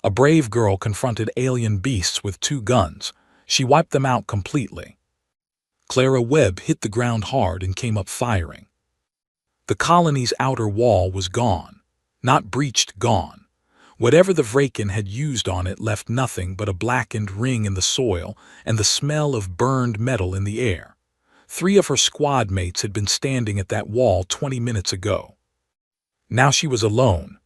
A brave girl confronted alien beasts with 2 guns. She wiped them out completely. Clara Webb hit the ground hard and came up firing. The colony's outer wall was gone. Not breached, gone. Whatever the Vraken had used on it left nothing but a blackened ring in the soil and the smell of burned metal in the air. 3 of her squad mates had been standing at that wall 20 minutes ago. Now she was alone.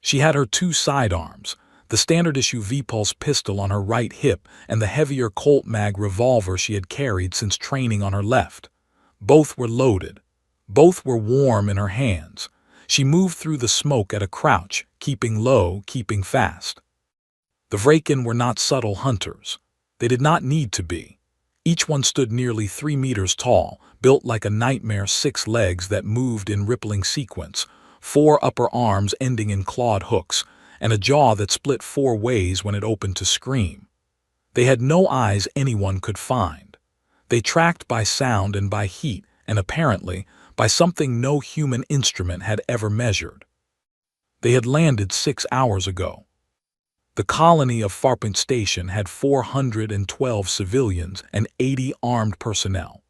She had her 2 sidearms, the standard-issue V-Pulse pistol on her right hip and the heavier Colt Mag revolver she had carried since training on her left. Both were loaded. Both were warm in her hands. She moved through the smoke at a crouch, keeping low, keeping fast. The Vraken were not subtle hunters. They did not need to be. Each one stood nearly 3 meters tall, built like a nightmare, 6 legs that moved in rippling sequence, 4 upper arms ending in clawed hooks, and a jaw that split 4 ways when it opened to scream. They had no eyes anyone could find. They tracked by sound and by heat, and apparently by something no human instrument had ever measured. They had landed 6 hours ago. The colony of Farpoint Station had 412 civilians and 80 armed personnel.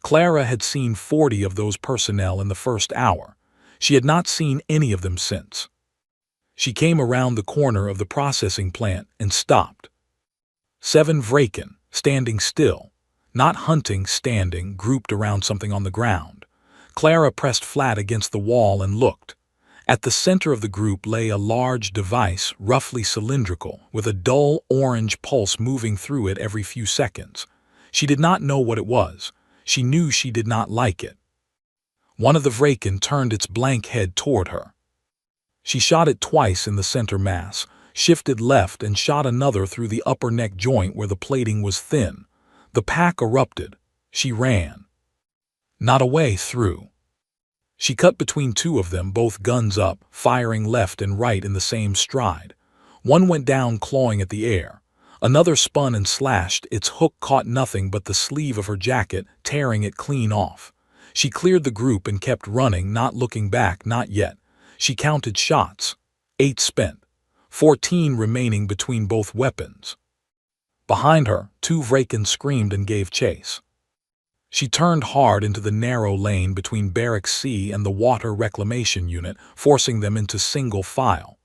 Clara had seen 40 of those personnel in the first hour. She had not seen any of them since. She came around the corner of the processing plant and stopped. 7 Vraken, standing still, not hunting, standing, grouped around something on the ground. Clara pressed flat against the wall and looked. At the center of the group lay a large device, roughly cylindrical, with a dull orange pulse moving through it every few seconds. She did not know what it was. She knew she did not like it. One of the Vraken turned its blank head toward her. She shot it twice in the center mass, shifted left and shot another through the upper neck joint where the plating was thin. The pack erupted. She ran. Not a way through. She cut between 2 of them, both guns up, firing left and right in the same stride. One went down clawing at the air. Another spun and slashed. Its hook caught nothing but the sleeve of her jacket, tearing it clean off. She cleared the group and kept running, not looking back, not yet. She counted shots. 8 spent. 14 remaining between both weapons. Behind her, 2 Vraken screamed and gave chase. She turned hard into the narrow lane between Barracks C and the Water Reclamation Unit, forcing them into single file.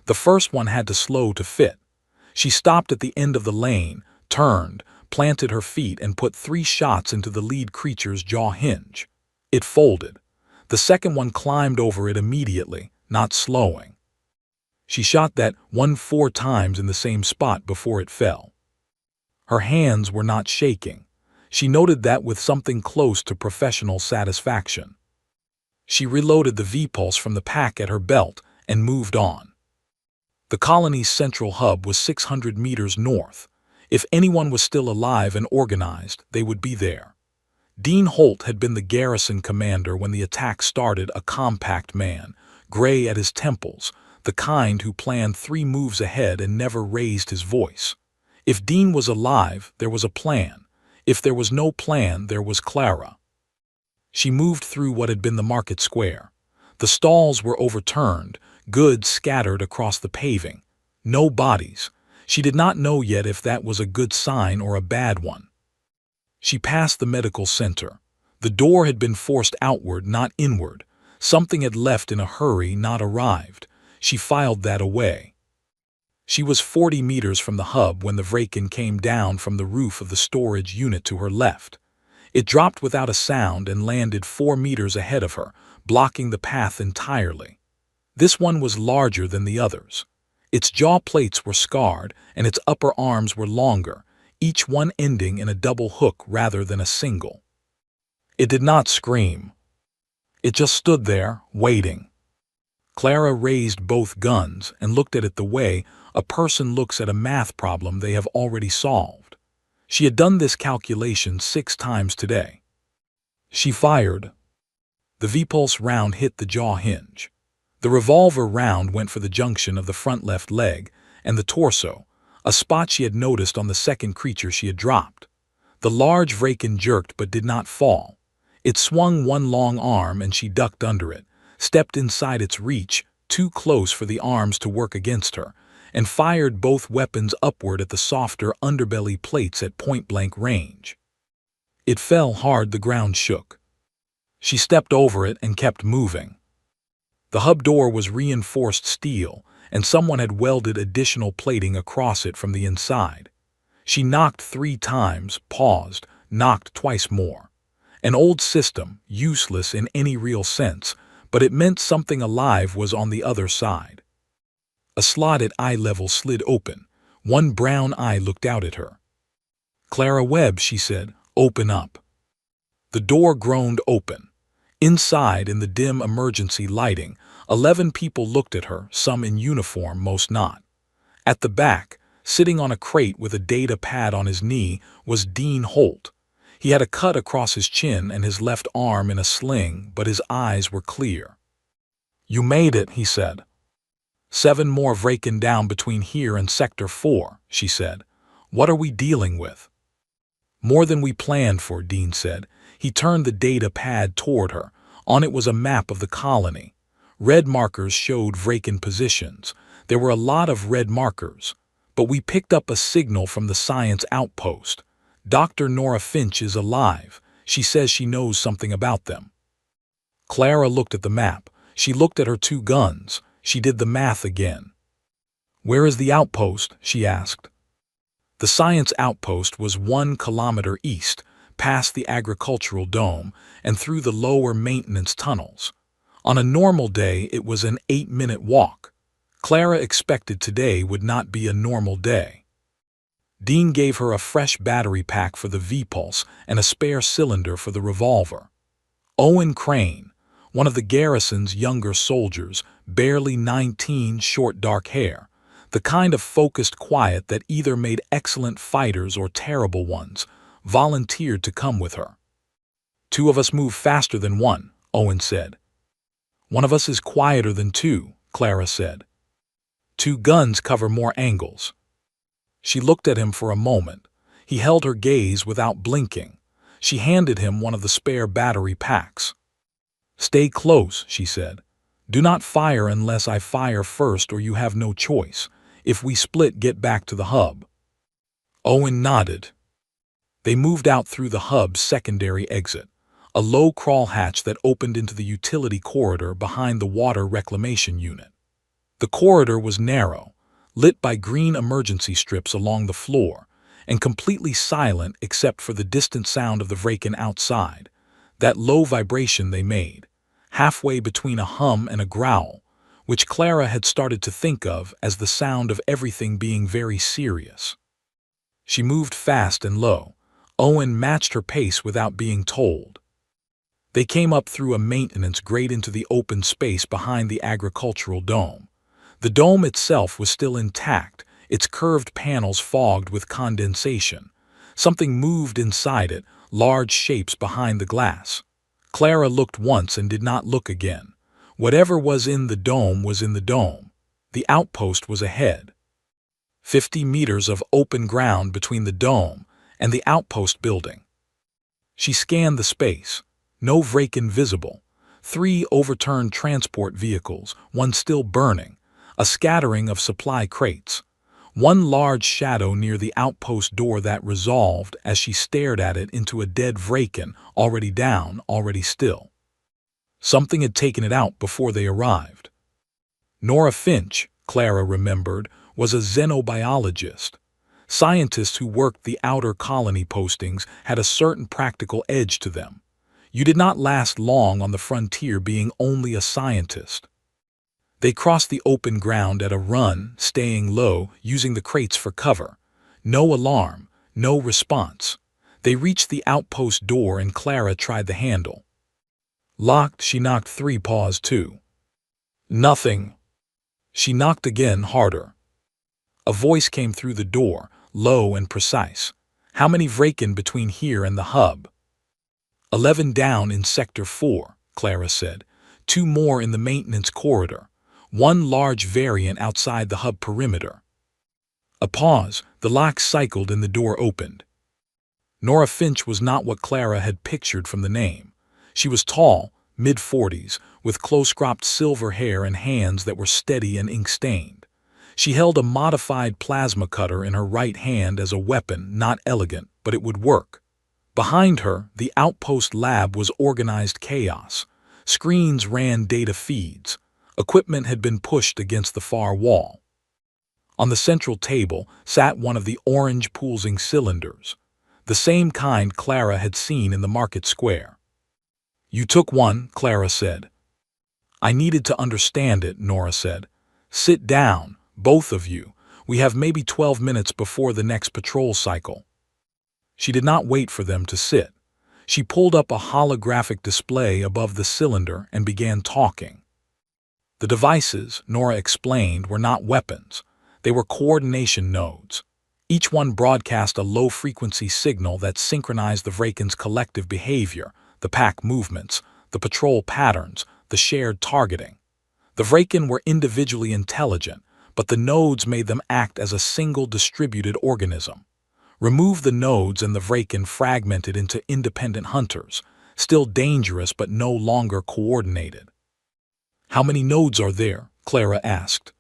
The first one had to slow to fit. She stopped at the end of the lane, turned, planted her feet and put 3 shots into the lead creature's jaw hinge. It folded. The second one climbed over it immediately, not slowing. She shot that one 4 times in the same spot before it fell. Her hands were not shaking. She noted that with something close to professional satisfaction. She reloaded the V-Pulse from the pack at her belt and moved on. The colony's central hub was 600 meters north. If anyone was still alive and organized, they would be there. Dean Holt had been the garrison commander when the attack started, a compact man, gray at his temples, the kind who planned 3 moves ahead and never raised his voice. If Dean was alive, there was a plan. If there was no plan, there was Clara. She moved through what had been the market square. The stalls were overturned, goods scattered across the paving. No bodies. She did not know yet if that was a good sign or a bad one. She passed the medical center. The door had been forced outward, not inward. Something had left in a hurry, not arrived. She filed that away. She was 40 meters from the hub when the Vraken came down from the roof of the storage unit to her left. It dropped without a sound and landed 4 meters ahead of her, blocking the path entirely. This one was larger than the others. Its jaw plates were scarred and its upper arms were longer, each one ending in a double hook rather than a single. It did not scream. It just stood there, waiting. Clara raised both guns and looked at it the way a person looks at a math problem they have already solved. She had done this calculation 6 times today. She fired. The V-Pulse round hit the jaw hinge. The revolver round went for the junction of the front left leg and the torso, a spot she had noticed on the second creature she had dropped. The large Vraken jerked but did not fall. It swung one long arm and she ducked under it, stepped inside its reach, too close for the arms to work against her, and fired both weapons upward at the softer underbelly plates at point-blank range. It fell hard, the ground shook. She stepped over it and kept moving. The hub door was reinforced steel, and someone had welded additional plating across it from the inside. She knocked 3 times, paused, knocked twice more. An old system, useless in any real sense, but it meant something alive was on the other side. A slot at eye level slid open. One brown eye looked out at her. "Clara Webb," she said, "open up." The door groaned open. Inside, in the dim emergency lighting, 11 people looked at her, some in uniform, most not. At the back, sitting on a crate with a data pad on his knee, was Dean Holt. He had a cut across his chin and his left arm in a sling, but his eyes were clear. "You made it," he said. 7 more breaking down between here and Sector 4, she said. "What are we dealing with?" "More than we planned for," Dean said. He turned the data pad toward her. On it was a map of the colony. Red markers showed vacant positions. There were a lot of red markers. But we picked up a signal from the science outpost. Dr. Nora Finch is alive. She says she knows something about them. Clara looked at the map. She looked at her 2 guns. She did the math again. "Where is the outpost?" she asked. The science outpost was 1 kilometer east, past the agricultural dome, and through the lower maintenance tunnels. On a normal day, it was an 8-minute walk. Clara expected today would not be a normal day. Dean gave her a fresh battery pack for the V-Pulse and a spare cylinder for the revolver. Owen Crane, one of the garrison's younger soldiers, barely 19, short dark hair, the kind of focused quiet that either made excellent fighters or terrible ones, volunteered to come with her. "2 of us move faster than 1, Owen said. "1 of us is quieter than 2, Clara said. "2 guns cover more angles." She looked at him for a moment. He held her gaze without blinking. She handed him one of the spare battery packs. "Stay close," she said. "Do not fire unless I fire first, or you have no choice. If we split, get back to the hub." Owen nodded. They moved out through the hub's secondary exit, a low crawl hatch that opened into the utility corridor behind the water reclamation unit. The corridor was narrow, lit by green emergency strips along the floor, and completely silent except for the distant sound of the Vraken outside, that low vibration they made, halfway between a hum and a growl, which Clara had started to think of as the sound of everything being very serious. She moved fast and low. Owen matched her pace without being told. They came up through a maintenance grate into the open space behind the agricultural dome. The dome itself was still intact, its curved panels fogged with condensation. Something moved inside it, large shapes behind the glass. Clara looked once and did not look again. Whatever was in the dome was in the dome. The outpost was ahead. 50 meters of open ground between the dome and the outpost building. She scanned the space. No Vraken visible. 3 overturned transport vehicles, 1 still burning. A scattering of supply crates. 1 large shadow near the outpost door that resolved as she stared at it into a dead Vraken, already down, already still. Something had taken it out before they arrived. Nora Finch, Clara remembered, was a xenobiologist. Scientists who worked the outer colony postings had a certain practical edge to them. You did not last long on the frontier being only a scientist. They crossed the open ground at a run, staying low, using the crates for cover. No alarm, no response. They reached the outpost door and Clara tried the handle. Locked, she knocked 3, paused 2. Nothing. She knocked again, harder. A voice came through the door, low and precise. "How many Vraken between here and the hub?" 11 down in Sector 4, Clara said. 2 more in the maintenance corridor. 1 large variant outside the hub perimeter. A pause, the lock cycled and the door opened. Nora Finch was not what Clara had pictured from the name. She was tall, mid-40s, with close-cropped silver hair and hands that were steady and ink-stained. She held a modified plasma cutter in her right hand as a weapon, not elegant, but it would work. Behind her, the outpost lab was organized chaos. Screens ran data feeds. Equipment had been pushed against the far wall. On the central table sat one of the orange pulsing cylinders, the same kind Clara had seen in the market square. "You took one," Clara said. "I needed to understand it," Nora said. "Sit down, both of you. We have maybe 12 minutes before the next patrol cycle." She did not wait for them to sit. She pulled up a holographic display above the cylinder and began talking. The devices, Nora explained, were not weapons. They were coordination nodes. Each one broadcast a low-frequency signal that synchronized the Vraken's collective behavior, the pack movements, the patrol patterns, the shared targeting. The Vraken were individually intelligent, but the nodes made them act as a single distributed organism. Remove the nodes and the Vraken fragmented into independent hunters, still dangerous but no longer coordinated. "How many nodes are there?" Clara asked.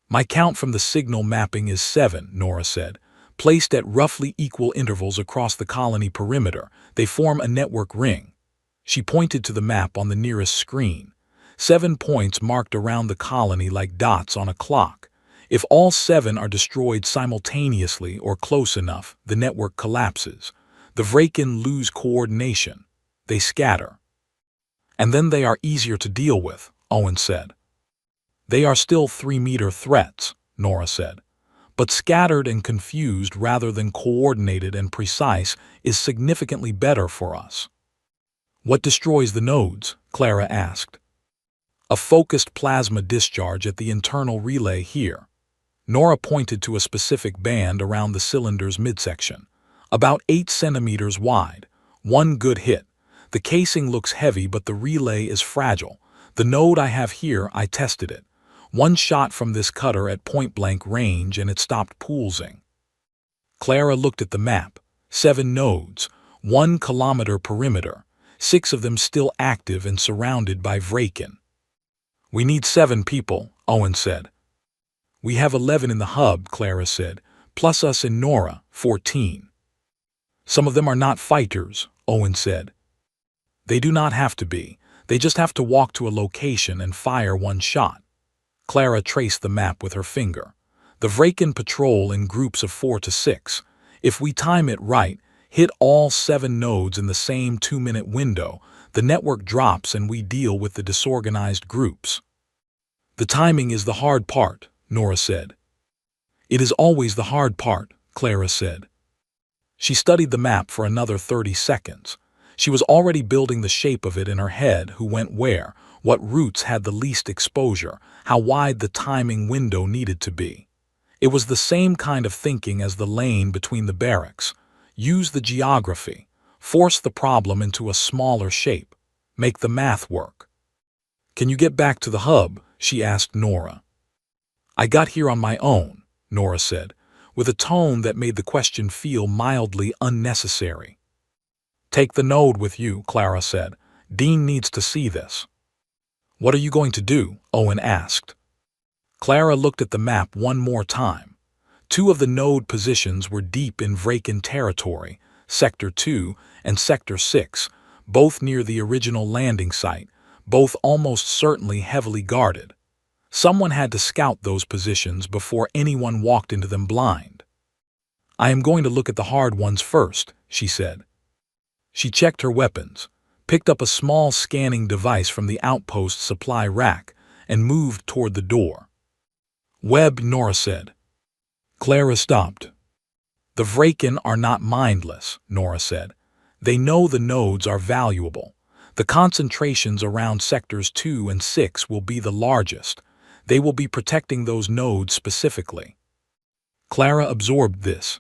"My count from the signal mapping is 7, Nora said. Placed at roughly equal intervals across the colony perimeter, they form a network ring." She pointed to the map on the nearest screen. 7 points marked around the colony like dots on a clock. If all 7 are destroyed simultaneously or close enough, the network collapses. The Vraken lose coordination. They scatter. "And then they are easier to deal with," Owen said. "They are still 3-meter threats," Nora said. "But scattered and confused rather than coordinated and precise is significantly better for us." "What destroys the nodes?" Clara asked. "A focused plasma discharge at the internal relay here." Nora pointed to a specific band around the cylinder's midsection. "About 8 centimeters wide. One good hit. The casing looks heavy, but the relay is fragile. The node I have here, I tested it. One shot from this cutter at point-blank range and it stopped pulsing." Clara looked at the map. 7 nodes, 1 kilometer perimeter, 6 of them still active and surrounded by Vraken. "We need 7 people," Owen said. "We have 11 in the hub," Clara said, "plus us and Nora, 14. "Some of them are not fighters," Owen said. "They do not have to be. They just have to walk to a location and fire one shot." Clara traced the map with her finger. "The Vraken patrol in groups of 4 to 6. If we time it right, hit all 7 nodes in the same 2-minute window, the network drops and we deal with the disorganized groups." "The timing is the hard part," Nora said. "It is always the hard part," Clara said. She studied the map for another 30 seconds. She was already building the shape of it in her head, who went where, what routes had the least exposure, how wide the timing window needed to be. It was the same kind of thinking as the lane between the barracks. Use the geography. Force the problem into a smaller shape. Make the math work. "Can you get back to the hub?" she asked Nora. "I got here on my own," Nora said, with a tone that made the question feel mildly unnecessary. "Take the node with you," Clara said. "Dean needs to see this." "What are you going to do?" Owen asked. Clara looked at the map one more time. 2 of the node positions were deep in Vraken territory, Sector 2 and Sector 6, both near the original landing site, both almost certainly heavily guarded. Someone had to scout those positions before anyone walked into them blind. "I am going to look at the hard ones first," she said. She checked her weapons, picked up a small scanning device from the outpost supply rack, and moved toward the door. "Webb," Nora said. Clara stopped. "The Vraken are not mindless," Nora said. "They know the nodes are valuable. The concentrations around Sectors 2 and 6 will be the largest. They will be protecting those nodes specifically." Clara absorbed this.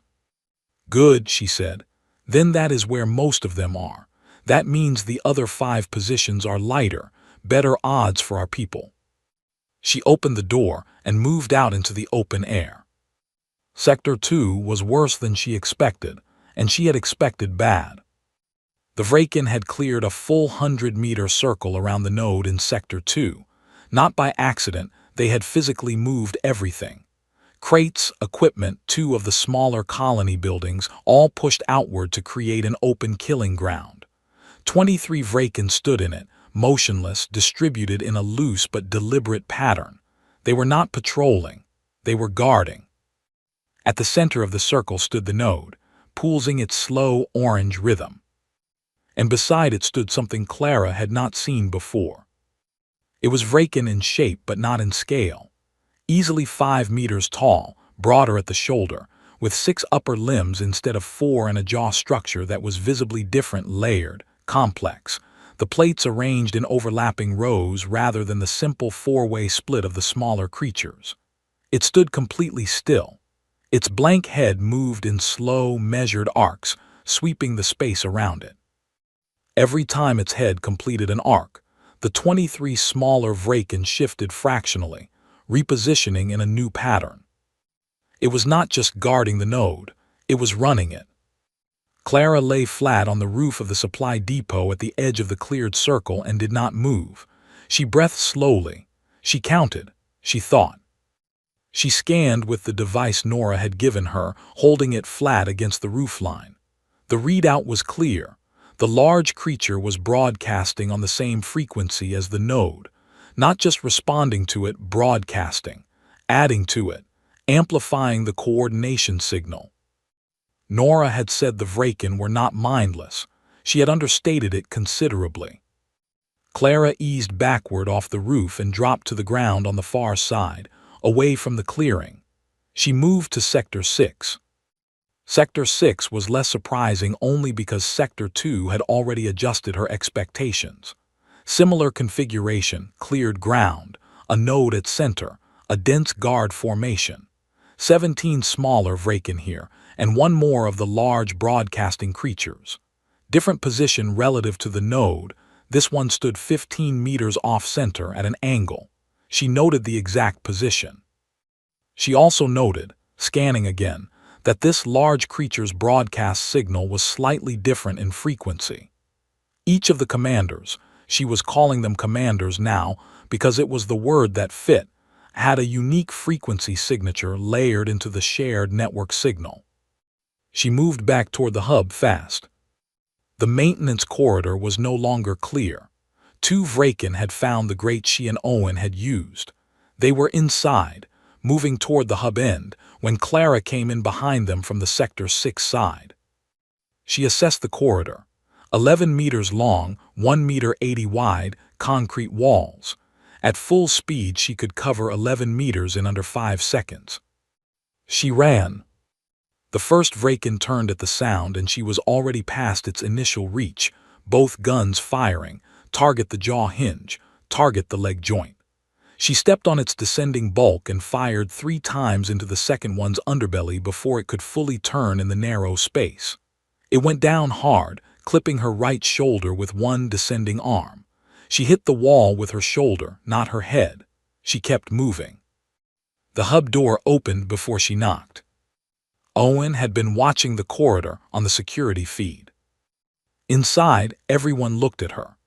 "Good," she said. "Then that is where most of them are. That means the other 5 positions are lighter, better odds for our people." She opened the door and moved out into the open air. Sector 2 was worse than she expected, and she had expected bad. The Vraken had cleared a full 100-meter circle around the node in Sector 2. Not by accident, they had physically moved everything. Crates, equipment, two of the smaller colony buildings, all pushed outward to create an open killing ground. 23 Vraken stood in it, motionless, distributed in a loose but deliberate pattern. They were not patrolling. They were guarding. At the center of the circle stood the node, pulsing its slow orange rhythm. And beside it stood something Clara had not seen before. It was Vraken in shape but not in scale. Easily 5 meters tall, broader at the shoulder, with 6 upper limbs instead of 4 and a jaw structure that was visibly different, layered, complex, the plates arranged in overlapping rows rather than the simple 4-way split of the smaller creatures. It stood completely still. Its blank head moved in slow, measured arcs, sweeping the space around it. Every time its head completed an arc, the 23 smaller Vraken shifted fractionally, repositioning in a new pattern. It was not just guarding the node, it was running it. Clara lay flat on the roof of the supply depot at the edge of the cleared circle and did not move. She breathed slowly. She counted. She thought. She scanned with the device Nora had given her, holding it flat against the roofline. The readout was clear. The large creature was broadcasting on the same frequency as the node, not just responding to it, broadcasting, adding to it, amplifying the coordination signal. Nora had said the Vraken were not mindless. She had understated it considerably. Clara eased backward off the roof and dropped to the ground on the far side, away from the clearing. She moved to Sector 6. Sector 6 was less surprising only because Sector 2 had already adjusted her expectations. Similar configuration, cleared ground, a node at center, a dense guard formation. 17 smaller Vraken here, and one more of the large broadcasting creatures. Different position relative to the node, this one stood 15 meters off-center at an angle. She noted the exact position. She also noted, scanning again, that this large creature's broadcast signal was slightly different in frequency. Each of the commanders, she was calling them commanders now because it was the word that fit, had a unique frequency signature layered into the shared network signal. She moved back toward the hub fast. The maintenance corridor was no longer clear. 2 Vraken had found the grate she and Owen had used. They were inside, moving toward the hub end, when Clara came in behind them from the Sector 6 side. She assessed the corridor. 11 meters long, 1 meter 80 wide, concrete walls. At full speed she could cover 11 meters in under 5 seconds. She ran. The first Vraken turned at the sound and she was already past its initial reach, both guns firing, target the jaw hinge, target the leg joint. She stepped on its descending bulk and fired 3 times into the second one's underbelly before it could fully turn in the narrow space. It went down hard, clipping her right shoulder with one descending arm. She hit the wall with her shoulder, not her head. She kept moving. The hub door opened before she knocked. Owen had been watching the corridor on the security feed. Inside, everyone looked at her.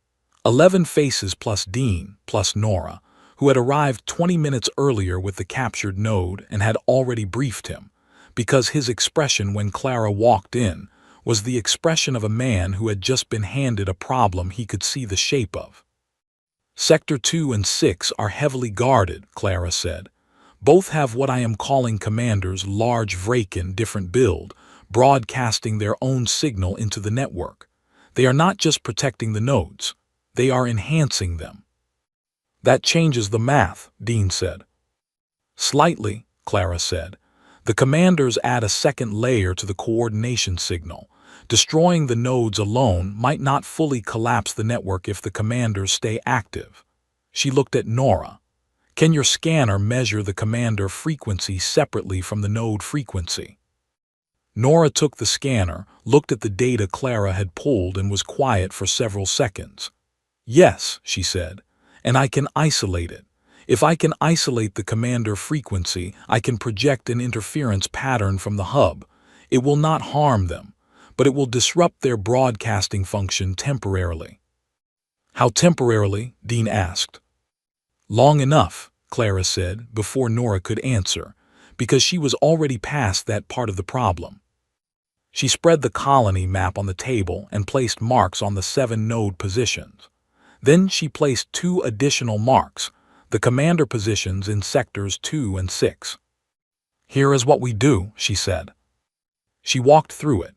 11 faces plus Dean, plus Nora, who had arrived 20 minutes earlier with the captured node and had already briefed him, because his expression when Clara walked in was the expression of a man who had just been handed a problem he could see the shape of. Sector 2 and 6 are heavily guarded, Clara said. Both have what I am calling commanders, large Vraken, different build, broadcasting their own signal into the network. They are not just protecting the nodes, they are enhancing them. That changes the math, Dean said. Slightly, Clara said. The commanders add a second layer to the coordination signal. Destroying the nodes alone might not fully collapse the network if the commanders stay active. She looked at Nora. Can your scanner measure the commander frequency separately from the node frequency? Nora took the scanner, looked at the data Clara had pulled and was quiet for several seconds. Yes, she said, and I can isolate it. If I can isolate the commander frequency, I can project an interference pattern from the hub. It will not harm them, but it will disrupt their broadcasting function temporarily. How temporarily? Dean asked. Long enough, Clara said, before Nora could answer, because she was already past that part of the problem. She spread the colony map on the table and placed marks on the 7 node positions. Then she placed 2 additional marks, the commander positions in sectors 2 and 6. "Here is what we do," she said. She walked through it.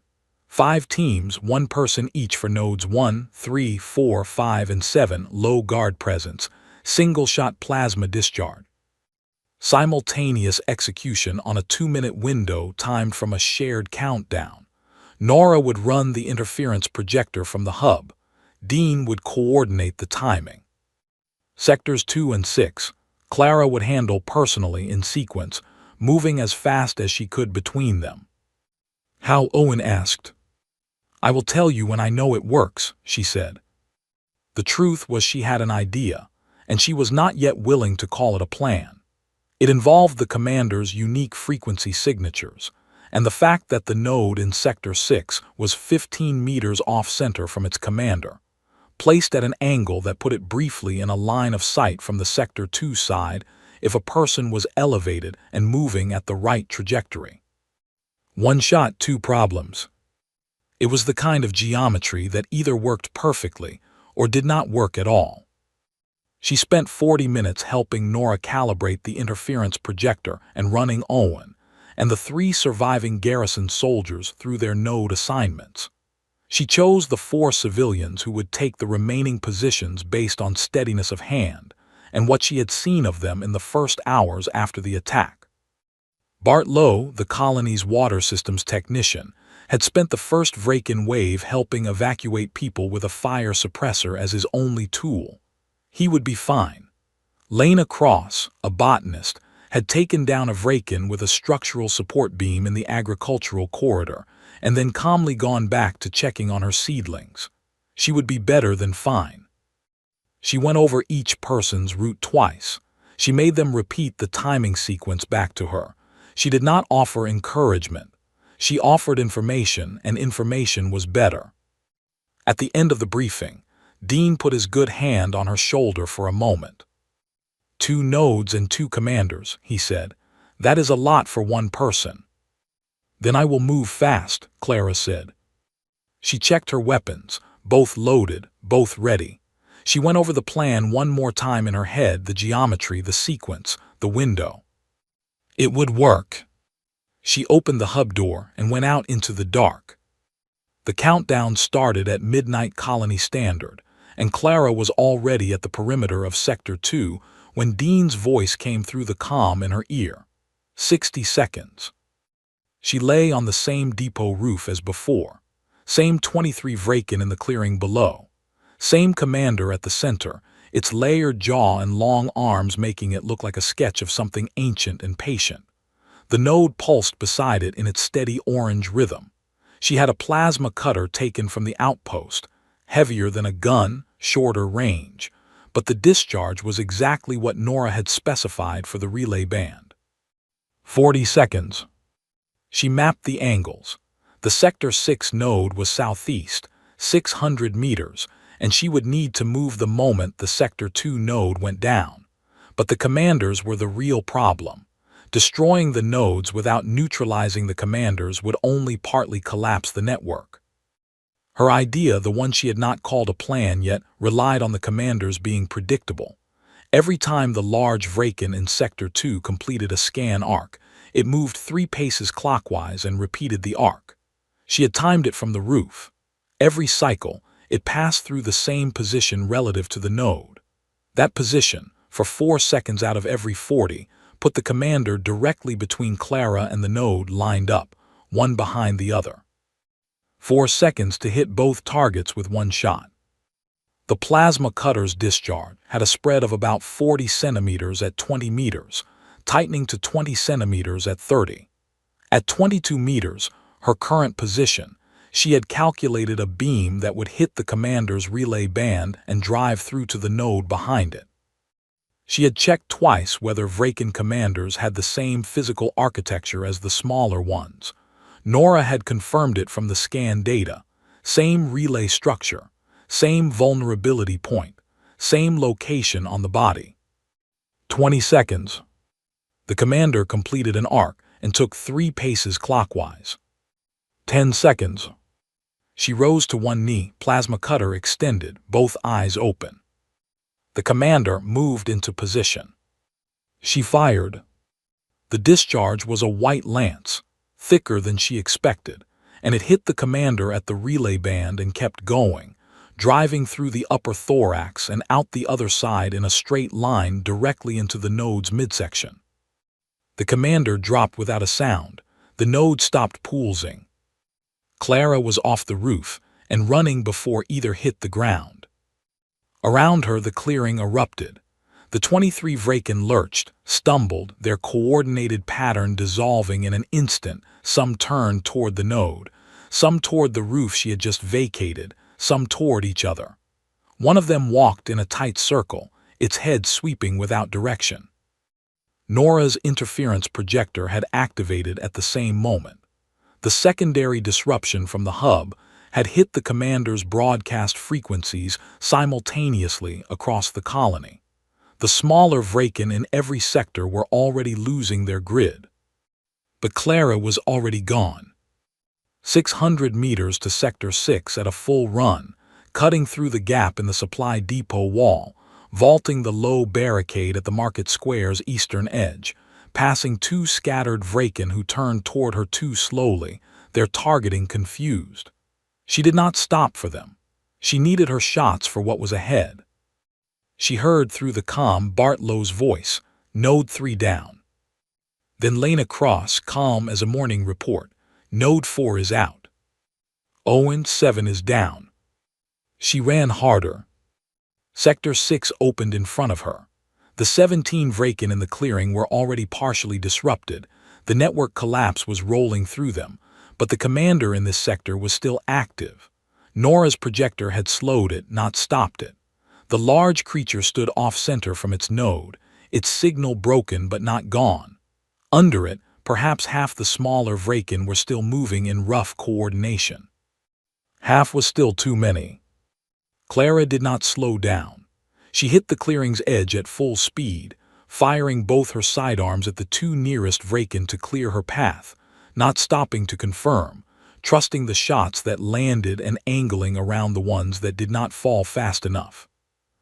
5 teams, 1 person each for nodes 1, 3, 4, 5, and 7, low guard presence, single-shot plasma discharge. Simultaneous execution on a 2-minute window timed from a shared countdown. Nora would run the interference projector from the hub. Dean would coordinate the timing. Sectors 2 and 6, Clara would handle personally in sequence, moving as fast as she could between them. "How?" Owen asked. "I will tell you when I know it works," she said. The truth was she had an idea, and she was not yet willing to call it a plan. It involved the commander's unique frequency signatures, and the fact that the node in Sector 6 was 15 meters off-center from its commander, placed at an angle that put it briefly in a line of sight from the Sector 2 side if a person was elevated and moving at the right trajectory. 1 shot, 2 problems. It was the kind of geometry that either worked perfectly or did not work at all. She spent 40 minutes helping Nora calibrate the interference projector and running Owen and the 3 surviving garrison soldiers through their node assignments. She chose the 4 civilians who would take the remaining positions based on steadiness of hand and what she had seen of them in the first hours after the attack. Bart Lowe, the colony's water systems technician, had spent the first Vraken wave helping evacuate people with a fire suppressor as his only tool. He would be fine. Lena Cross, a botanist, had taken down a Vraken with a structural support beam in the agricultural corridor and then calmly gone back to checking on her seedlings. She would be better than fine. She went over each person's route twice. She made them repeat the timing sequence back to her. She did not offer encouragement. She offered information, and information was better. At the end of the briefing, Dean put his good hand on her shoulder for a moment. 2 nodes and 2 commanders, he said. That is a lot for 1 person. Then I will move fast, Clara said. She checked her weapons, both loaded, both ready. She went over the plan one more time in her head, the geometry, the sequence, the window. It would work. She opened the hub door and went out into the dark. The countdown started at midnight colony standard, and Clara was already at the perimeter of Sector 2 when Dean's voice came through the comm in her ear. 60 seconds. She lay on the same depot roof as before, same 23 Vraken in the clearing below, same commander at the center, its layered jaw and long arms making it look like a sketch of something ancient and patient. The node pulsed beside it in its steady orange rhythm. She had a plasma cutter taken from the outpost, heavier than a gun, shorter range, but the discharge was exactly what Nora had specified for the relay band. 40 seconds. She mapped the angles. The Sector 6 node was southeast, 600 meters, and she would need to move the moment the Sector 2 node went down. But the commanders were the real problem. Destroying the nodes without neutralizing the commanders would only partly collapse the network. Her idea, the one she had not called a plan yet, relied on the commanders being predictable. Every time the large Vraken in Sector 2 completed a scan arc, it moved 3 paces clockwise and repeated the arc. She had timed it from the roof. Every cycle, it passed through the same position relative to the node. That position, for 4 seconds out of every 40, put the commander directly between Clara and the node lined up, one behind the other. 4 seconds to hit both targets with 1 shot. The plasma cutter's discharge had a spread of about 40 centimeters at 20 meters, tightening to 20 centimeters at 30. At 22 meters, her current position, she had calculated a beam that would hit the commander's relay band and drive through to the node behind it. She had checked twice whether Vraken commanders had the same physical architecture as the smaller ones. Nora had confirmed it from the scan data. Same relay structure, same vulnerability point, same location on the body. 20 seconds. The commander completed an arc and took 3 paces clockwise. 10 seconds. She rose to one knee, plasma cutter extended, both eyes open. The commander moved into position. She fired. The discharge was a white lance, thicker than she expected, and it hit the commander at the relay band and kept going, driving through the upper thorax and out the other side in a straight line directly into the node's midsection. The commander dropped without a sound. The node stopped pulsing. Clara was off the roof and running before either hit the ground. Around her, the clearing erupted. The 23 Vraken lurched, stumbled, their coordinated pattern dissolving in an instant. Some turned toward the node, some toward the roof she had just vacated, some toward each other. One of them walked in a tight circle, its head sweeping without direction. Nora's interference projector had activated at the same moment. The secondary disruption from the hub had hit the commander's broadcast frequencies simultaneously across the colony. The smaller Vraken in every sector were already losing their grid. But Clara was already gone. 600 meters to Sector 6 at a full run, cutting through the gap in the supply depot wall, vaulting the low barricade at the market square's eastern edge, passing 2 scattered Vraken who turned toward her too slowly, their targeting confused. She did not stop for them. She needed her shots for what was ahead. She heard through the comm Bartlow's voice, Node 3 down. Then Lena Cross, calm as a morning report, Node 4 is out. Owen 7 is down. She ran harder. Sector 6 opened in front of her. The 17 Vraken in the clearing were already partially disrupted. The network collapse was rolling through them, but the commander in this sector was still active. Nora's projector had slowed it, not stopped it. The large creature stood off-center from its node, its signal broken but not gone. Under it, perhaps half the smaller Vraken were still moving in rough coordination. Half was still too many. Clara did not slow down. She hit the clearing's edge at full speed, firing both her sidearms at the 2 nearest Vraken to clear her path, not stopping to confirm, trusting the shots that landed and angling around the ones that did not fall fast enough.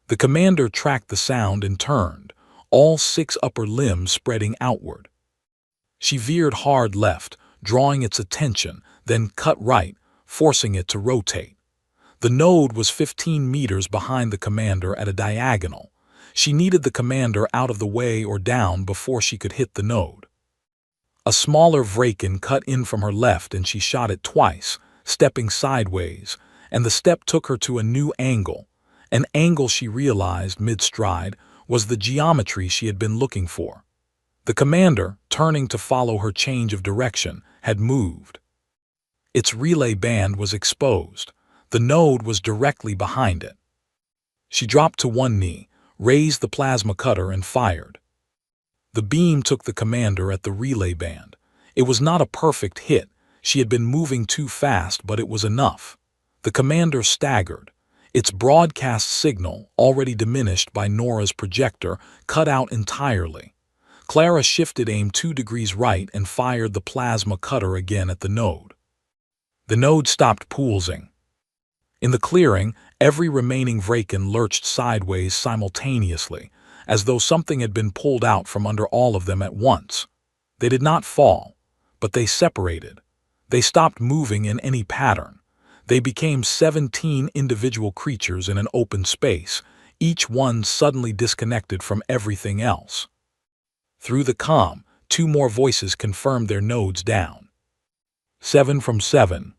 The commander tracked the sound and turned, all 6 upper limbs spreading outward. She veered hard left, drawing its attention, then cut right, forcing it to rotate. The node was 15 meters behind the commander at a diagonal. She needed the commander out of the way or down before she could hit the node. A smaller Vraken cut in from her left and she shot it twice, stepping sideways, and the step took her to a new angle. An angle she realized mid-stride was the geometry she had been looking for. The commander, turning to follow her change of direction, had moved. Its relay band was exposed. The node was directly behind it. She dropped to one knee, raised the plasma cutter and fired. The beam took the commander at the relay band. It was not a perfect hit. She had been moving too fast, but it was enough. The commander staggered. Its broadcast signal, already diminished by Nora's projector, cut out entirely. Clara shifted aim 2 degrees right and fired the plasma cutter again at the node. The node stopped pulsing. In the clearing, every remaining Vraken lurched sideways simultaneously, as though something had been pulled out from under all of them at once. They did not fall, but they separated. They stopped moving in any pattern. They became 17 individual creatures in an open space, each one suddenly disconnected from everything else. Through the comm, 2 more voices confirmed their nodes down. 7 from 7.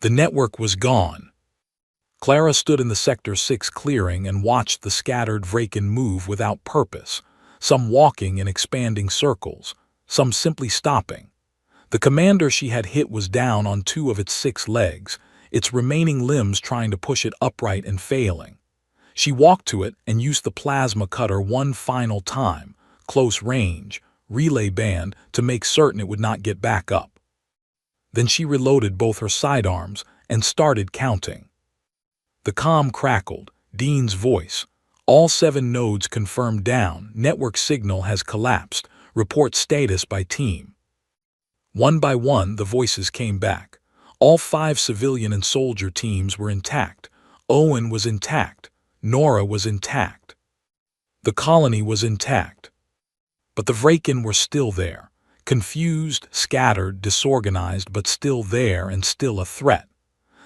The network was gone. Clara stood in the Sector 6 clearing and watched the scattered Vraken move without purpose, some walking in expanding circles, some simply stopping. The commander she had hit was down on 2 of its 6 legs, its remaining limbs trying to push it upright and failing. She walked to it and used the plasma cutter one final time, close range, relay band, to make certain it would not get back up. Then she reloaded both her sidearms and started counting. The comm crackled, Dean's voice. All 7 nodes confirmed down, network signal has collapsed, Report status by team. One by one, the voices came back. All 5 civilian and soldier teams were intact. Owen was intact. Nora was intact. The colony was intact. But the Vraken were still there. Confused, scattered, disorganized, but still there and still a threat.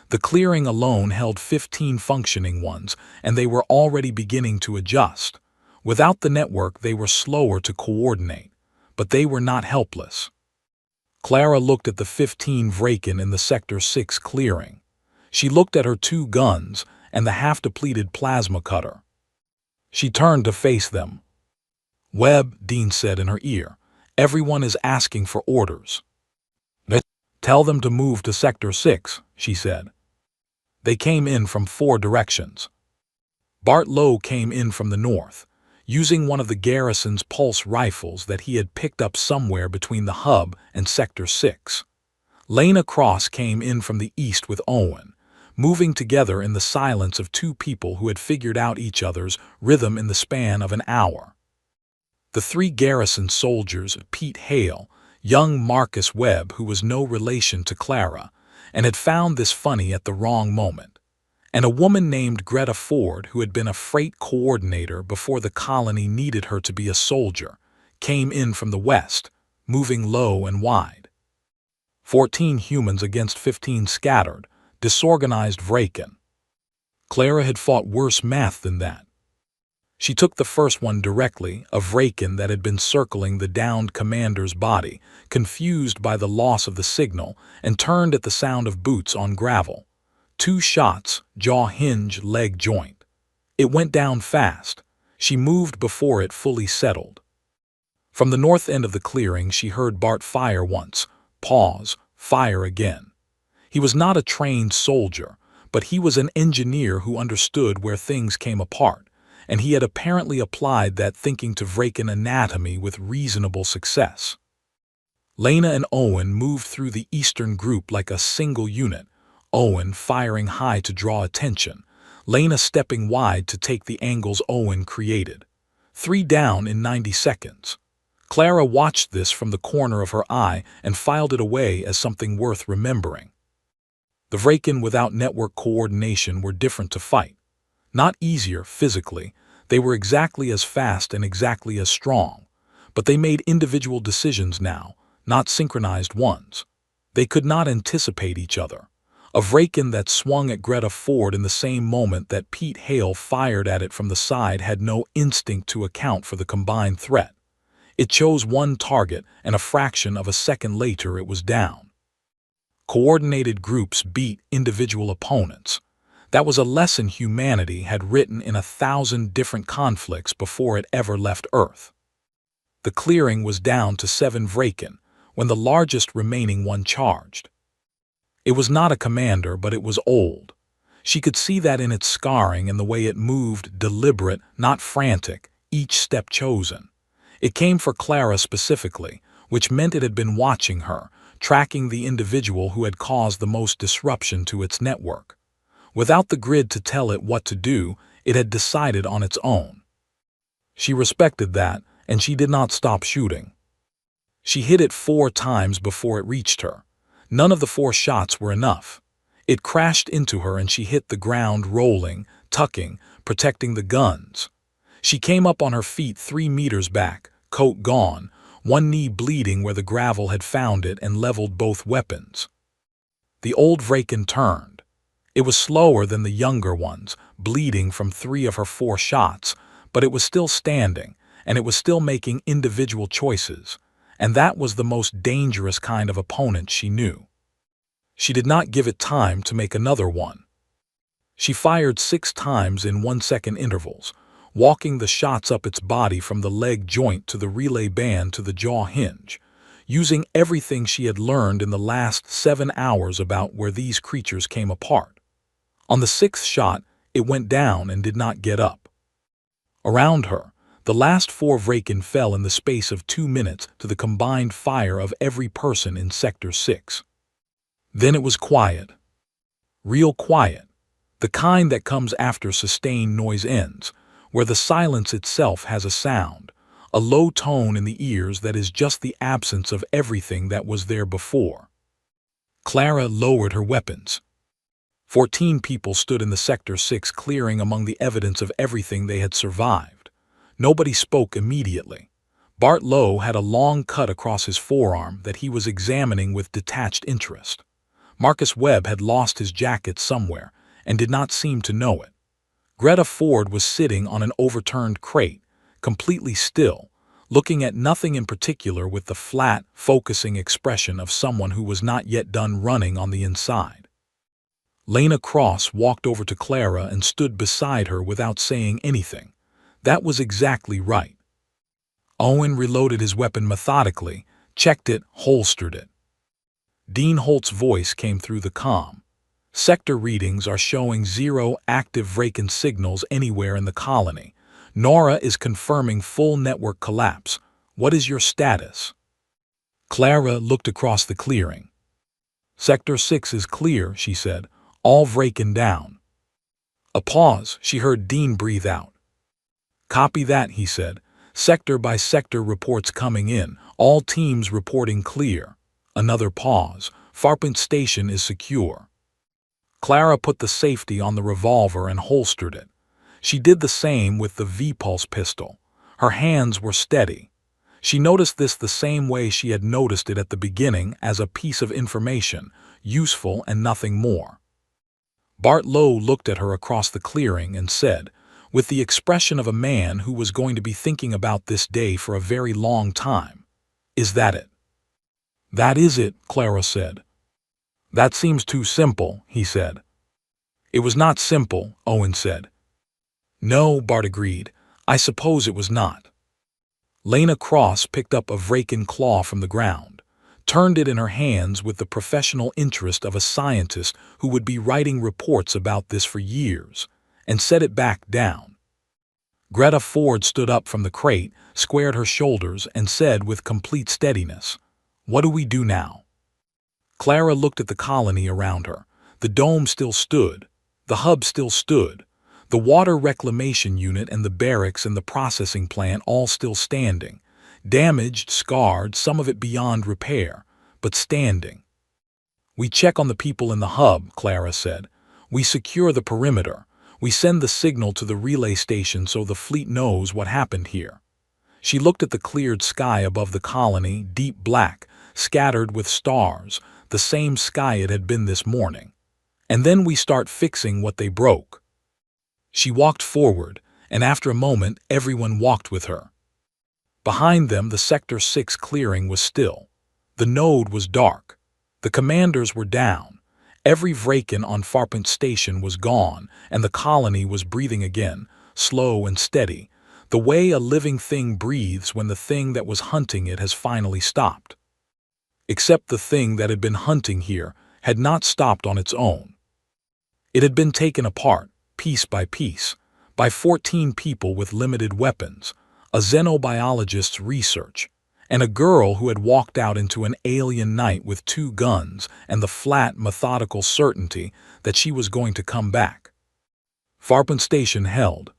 The clearing alone held 15 functioning ones, and they were already beginning to adjust. Without the network, they were slower to coordinate, but they were not helpless. Clara looked at the 15 Vraken in the Sector 6 clearing. She looked at her 2 guns and the half-depleted plasma cutter. She turned to face them. "Webb," Dean said in her ear, "everyone is asking for orders." "Tell them to move to Sector 6, she said. They came in from 4 directions. Bart Lowe came in from the north, using one of the garrison's pulse rifles that he had picked up somewhere between the hub and Sector 6. Lena Cross came in from the east with Owen, moving together in the silence of 2 people who had figured out each other's rhythm in the span of an hour. The 3 garrison soldiers, Pete Hale, young Marcus Webb, who was no relation to Clara, and had found this funny at the wrong moment, and a woman named Greta Ford, who had been a freight coordinator before the colony needed her to be a soldier, came in from the west, moving low and wide. 14 humans against 15 scattered, disorganized Vraken. Clara had fought worse math than that. She took the first one directly, a Vraken that had been circling the downed commander's body, confused by the loss of the signal, and turned at the sound of boots on gravel. 2 shots, jaw hinge, leg joint. It went down fast. She moved before it fully settled. From the north end of the clearing, she heard Bart fire once, pause, fire again. He was not a trained soldier, but he was an engineer who understood where things came apart, and he had apparently applied that thinking to Vraken anatomy with reasonable success. Lena and Owen moved through the eastern group like a single unit, Owen firing high to draw attention, Lena stepping wide to take the angles Owen created. 3 down in 90 seconds. Clara watched this from the corner of her eye and filed it away as something worth remembering. The Vraken without network coordination were different to fight. Not easier physically, they were exactly as fast and exactly as strong, but they made individual decisions now, not synchronized ones. They could not anticipate each other. A Vraken that swung at Greta Ford in the same moment that Pete Hale fired at it from the side had no instinct to account for the combined threat. It chose one target, and a fraction of a second later it was down. Coordinated groups beat individual opponents. That was a lesson humanity had written in 1,000 different conflicts before it ever left Earth. The clearing was down to 7 Vraken when the largest remaining one charged. It was not a commander, but it was old. She could see that in its scarring and the way it moved, deliberate, not frantic, each step chosen. It came for Clara specifically, which meant it had been watching her, tracking the individual who had caused the most disruption to its network. Without the grid to tell it what to do, it had decided on its own. She respected that, and she did not stop shooting. She hit it 4 times before it reached her. None of the 4 shots were enough. It crashed into her and she hit the ground rolling, tucking, protecting the guns. She came up on her feet 3 meters back, coat gone, one knee bleeding where the gravel had found it, and leveled both weapons. The old Vraken turned. It was slower than the younger ones, bleeding from 3 of her 4 shots, but it was still standing, and it was still making individual choices. And that was the most dangerous kind of opponent she knew. She did not give it time to make another one. She fired 6 times in 1-second intervals, walking the shots up its body from the leg joint to the relay band to the jaw hinge, using everything she had learned in the last 7 hours about where these creatures came apart. On the 6th shot, it went down and did not get up. Around her, the last 4 Vraken fell in the space of 2 minutes to the combined fire of every person in Sector 6. Then it was quiet. Real quiet. The kind that comes after sustained noise ends, where the silence itself has a sound, a low tone in the ears that is just the absence of everything that was there before. Clara lowered her weapons. 14 people stood in the Sector 6 clearing among the evidence of everything they had survived. Nobody spoke immediately. Bart Lowe had a long cut across his forearm that he was examining with detached interest. Marcus Webb had lost his jacket somewhere and did not seem to know it. Greta Ford was sitting on an overturned crate, completely still, looking at nothing in particular with the flat, focusing expression of someone who was not yet done running on the inside. Lena Cross walked over to Clara and stood beside her without saying anything. That was exactly right. Owen reloaded his weapon methodically, checked it, holstered it. Dean Holt's voice came through the comm. Sector readings are showing 0 active Vraken signals anywhere in the colony. Nora is confirming full network collapse. What is your status? Clara looked across the clearing. Sector 6 is clear, she said. All Vraken down. A pause. She heard Dean breathe out. Copy that, he said. Sector by sector reports coming in. All teams reporting clear. Another pause. Farpoint Station is secure. Clara put the safety on the revolver and holstered it. She did the same with the V-Pulse pistol. Her hands were steady. She noticed this the same way she had noticed it at the beginning, as a piece of information, useful and nothing more. Bart Lowe looked at her across the clearing and said, with the expression of a man who was going to be thinking about this day for a very long time, "Is that it?" "That is it," Clara said. "That seems too simple," he said. "It was not simple," Owen said. "No," Bart agreed. "I suppose it was not." Lena Cross picked up a Vraken claw from the ground, turned it in her hands with the professional interest of a scientist who would be writing reports about this for years, and set it back down. Greta Ford stood up from the crate, squared her shoulders, and said with complete steadiness, "What do we do now?" Clara looked at the colony around her. The dome still stood. The hub still stood. The water reclamation unit and the barracks and the processing plant all still standing. Damaged, scarred, some of it beyond repair, but standing. "We check on the people in the hub," Clara said. "We secure the perimeter. We send the signal to the relay station so the fleet knows what happened here." She looked at the cleared sky above the colony, deep black, scattered with stars, the same sky it had been this morning. "And then we start fixing what they broke." She walked forward, and after a moment everyone walked with her. Behind them the Sector 6 clearing was still. The node was dark. The commanders were down. Every Vraken on Farpoint Station was gone, and the colony was breathing again, slow and steady, the way a living thing breathes when the thing that was hunting it has finally stopped. Except the thing that had been hunting here had not stopped on its own. It had been taken apart, piece by piece, by 14 people with limited weapons, a xenobiologist's research, and a girl who had walked out into an alien night with 2 guns and the flat, methodical certainty that she was going to come back. Farpoint Station held,